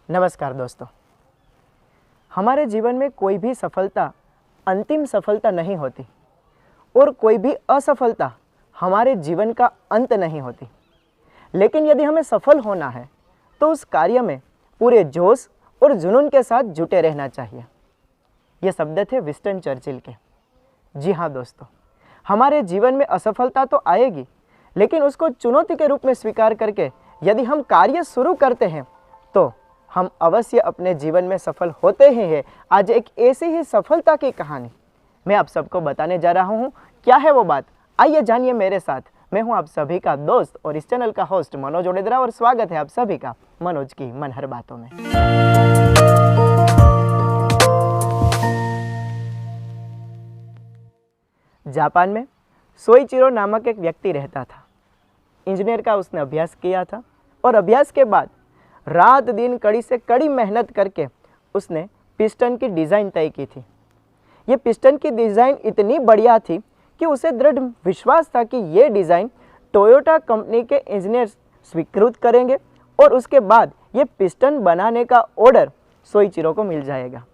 नमस्कार दोस्तों। हमारे जीवन में कोई भी सफलता अंतिम सफलता नहीं होती और कोई भी असफलता हमारे जीवन का अंत नहीं होती। लेकिन यदि हमें सफल होना है तो उस कार्य में पूरे जोश और जुनून के साथ जुटे रहना चाहिए। ये शब्द थे विंस्टन चर्चिल के। जी हाँ दोस्तों, हमारे जीवन में असफलता तो आएगी, लेकिन उसको चुनौती के रूप में स्वीकार करके यदि हम कार्य शुरू करते हैं तो हम अवश्य अपने जीवन में सफल होते ही हैं। आज एक ऐसी ही सफलता की कहानी मैं आप सबको बताने जा रहा हूँ। क्या है वो बात, आइए जानिए मेरे साथ। मैं हूँ आप सभी का दोस्त और इस चैनल का होस्ट मनोज ओडेदरा और स्वागत है आप सभी का मनोज की मनहर बातों में। जापान में सोइचिरो नामक एक व्यक्ति रहता था। इंजीनियर का उसने अभ्यास किया था और अभ्यास के बाद रात दिन कड़ी से कड़ी मेहनत करके उसने पिस्टन की डिज़ाइन तय की थी। ये पिस्टन की डिज़ाइन इतनी बढ़िया थी कि उसे दृढ़ विश्वास था कि ये डिज़ाइन टोयोटा कंपनी के इंजीनियर स्वीकृत करेंगे और उसके बाद ये पिस्टन बनाने का ऑर्डर सोइचिरो को मिल जाएगा।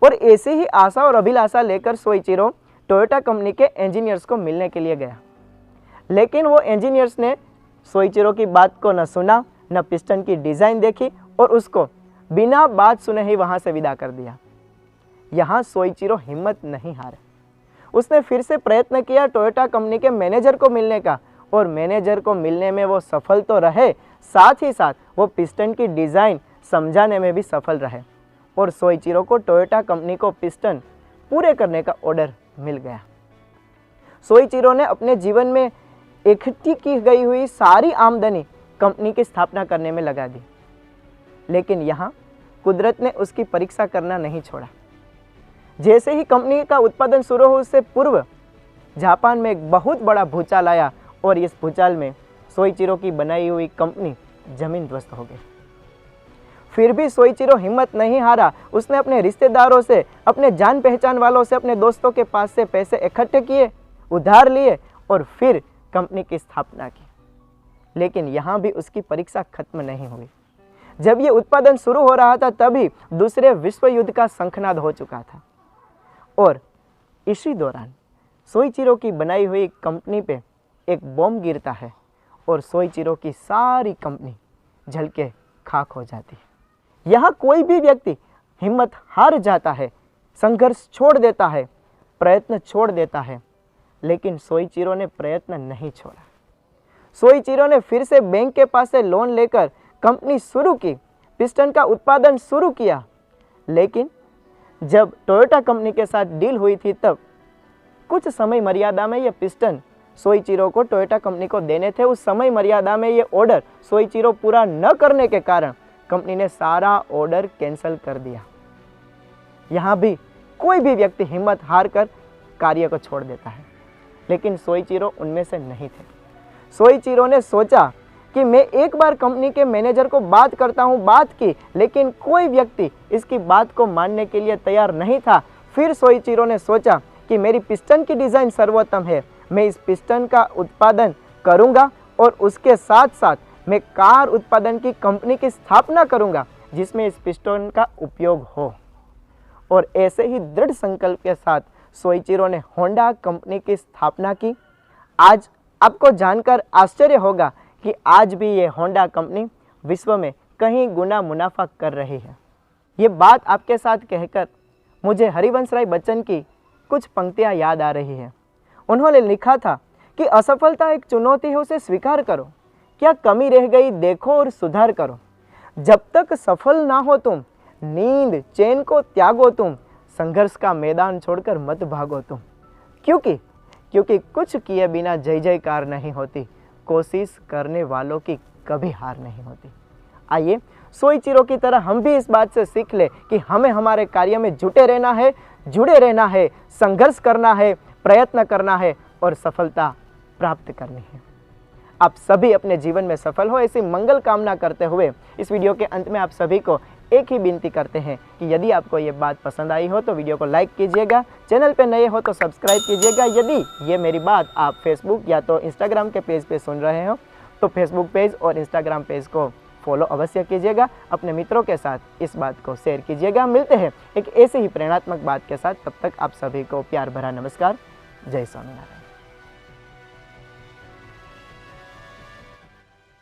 और ऐसी ही आशा और अभिलाषा लेकर सोइचिरो टोयोटा कंपनी के इंजीनियर्स को मिलने के लिए गया। लेकिन वो इंजीनियर्स ने सोइचिरो की बात को न सुना, न पिस्टन की डिज़ाइन देखी और उसको बिना बात सुने ही वहाँ से विदा कर दिया। यहाँ सोइचिरो हिम्मत नहीं हारे। उसने फिर से प्रयत्न किया टोयोटा कंपनी के मैनेजर को मिलने का और मैनेजर को मिलने में वो सफल तो रहे, साथ ही साथ वो पिस्टन की डिज़ाइन समझाने में भी सफल रहे और सोइचिरो को टोयोटा कंपनी को पिस्टन पूरे करने का ऑर्डर मिल गया। सोइचिरो ने अपने जीवन में इकट्ठी की गई हुई सारी आमदनी कंपनी की स्थापना करने में लगा दी। लेकिन यहाँ कुदरत ने उसकी परीक्षा करना नहीं छोड़ा। जैसे ही कंपनी का उत्पादन शुरू हो उससे पूर्व जापान में एक बहुत बड़ा भूचाल आया और इस भूचाल में सोइचिरो की बनाई हुई कंपनी जमीन ध्वस्त हो गई। फिर भी सोइचिरो हिम्मत नहीं हारा। उसने अपने रिश्तेदारों से, अपने जान पहचान वालों से, अपने दोस्तों के पास से पैसे इकट्ठे किए, उधार लिए और फिर कंपनी की स्थापना की। लेकिन यहाँ भी उसकी परीक्षा खत्म नहीं हुई। जब ये उत्पादन शुरू हो रहा था तभी दूसरे विश्व युद्ध का शंखनाद हो चुका था और इसी दौरान सोइचिरो की बनाई हुई कंपनी पे एक बॉम्ब गिरता है और सोइचिरो की सारी कंपनी जल के खाक हो जाती है। यहाँ कोई भी व्यक्ति हिम्मत हार जाता है, संघर्ष छोड़ देता है, प्रयत्न छोड़ देता है, लेकिन सोइचिरो ने प्रयत्न नहीं छोड़ा। सोइचिरो ने फिर से बैंक के पास से लोन लेकर कंपनी शुरू की, पिस्टन का उत्पादन शुरू किया। लेकिन जब टोयोटा कंपनी के साथ डील हुई थी तब कुछ समय मर्यादा में ये पिस्टन सोइचिरो को टोयोटा कंपनी को देने थे। उस समय मर्यादा में ये ऑर्डर सोइचिरो पूरा न करने के कारण कंपनी ने सारा ऑर्डर कैंसिल कर दिया। यहाँ भी कोई भी व्यक्ति हिम्मत हार कर कार्य को छोड़ देता है, लेकिन सोइचिरो उनमें से नहीं थे। सोइचिरो ने सोचा कि मैं एक बार कंपनी के मैनेजर को बात करता हूँ। बात की, लेकिन कोई व्यक्ति इसकी बात को मानने के लिए तैयार नहीं था। फिर सोइचिरो ने सोचा कि मेरी पिस्टन की डिज़ाइन सर्वोत्तम है, मैं इस पिस्टन का उत्पादन करूँगा और उसके साथ साथ मैं कार उत्पादन की कंपनी की स्थापना करूँगा जिसमें इस पिस्टन का उपयोग हो। और ऐसे ही दृढ़ संकल्प के साथ सोइचिरो ने होंडा कंपनी की स्थापना की। आज आपको जानकर आश्चर्य होगा कि आज भी ये होंडा कंपनी विश्व में कहीं गुना मुनाफा कर रही है। ये बात आपके साथ कहकर मुझे हरिवंश राय बच्चन की कुछ पंक्तियाँ याद आ रही है। उन्होंने लिखा था कि असफलता एक चुनौती है, उसे स्वीकार करो, क्या कमी रह गई देखो और सुधार करो। जब तक सफल ना हो तुम, नींद चैन को त्यागो तुम, संघर्ष का मैदान छोड़कर मत भागो तुम। क्योंकि कुछ किए बिना जय जयकार नहीं होती, कोशिश करने वालों की कभी हार नहीं होती। आइए सोइचिरो की तरह हम भी इस बात से सीख ले कि हमें हमारे कार्य में जुटे रहना है, जुड़े रहना है, संघर्ष करना है, प्रयत्न करना है और सफलता प्राप्त करनी है। आप सभी अपने जीवन में सफल हो, ऐसी मंगल कामना करते हुए इस वीडियो के अंत में आप सभी को एक ही विनती करते हैं कि यदि आपको ये बात पसंद आई हो तो वीडियो को लाइक कीजिएगा, चैनल पे नए हो तो सब्सक्राइब कीजिएगा। यदि ये मेरी बात आप फेसबुक या तो इंस्टाग्राम के पेज पे सुन रहे हो तो फेसबुक पेज और इंस्टाग्राम पेज को फॉलो अवश्य कीजिएगा, अपने मित्रों के साथ इस बात को शेयर कीजिएगा। मिलते हैं एक ऐसे ही प्रेरणात्मक बात के साथ, तब तक आप सभी को प्यार भरा नमस्कार। जय स्वामीनारायण।